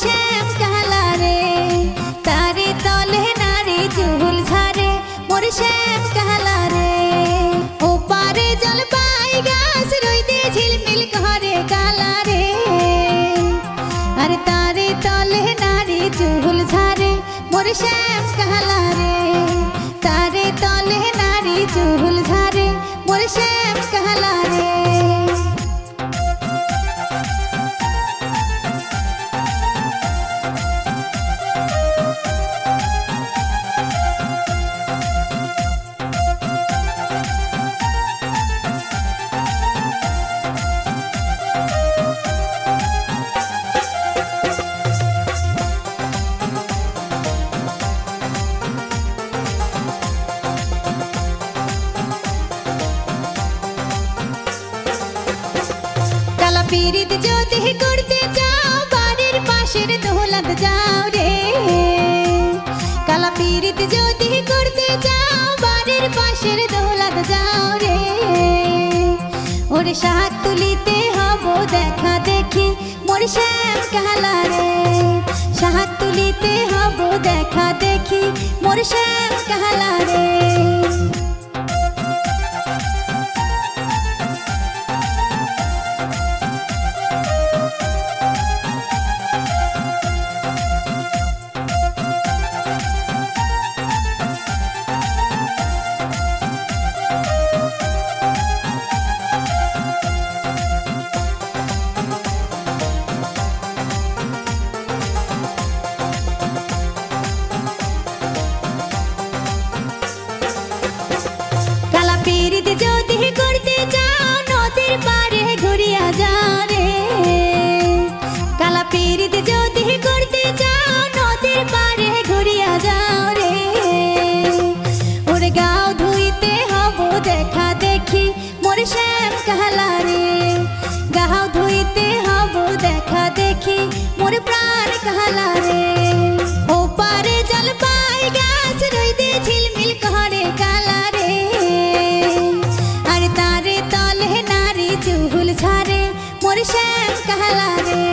श्याम कहला रे तारे तले नारी चुल झारे मोर श्याम कहला रे ओ पारे जल पाई गाछ रोइते झिलमिल करे काला रे अरे तारे तले नारी चुल झारे मोर श्याम कहला रे तारे तले नारी चुल झारे मोर श्याम कहला रे पीरित ज्योति करते जाओ बाड़ीर पाशेर दौलत जाओ रे काला पीरित ज्योति करते जाओ बाड़ीर पाशेर दौलत जाओ रे ओरे शाहात तुलिते हबो देखा देखी मोर श्याम कहला रे शाहात तुलिते हबो देखा देखी मोर श्याम कहला रे पीरित ज्योति करते जाओ नदीर पारे घुरिया जाओ रे काला पीरित ज्योति करते जाओ नदीर पारे घुरिया जाओ रे ओरे गाँव धुइते हबो देखा देखी मोर श्याम कहला रे गाँव धुइते हबो देखा देखी मोर प्राण कहला रे ओ पारे जल पाई गाछ रोइते झिलमिल करे काला रे तारे तले नारी चुल झारे मोर श्याम कहला रे।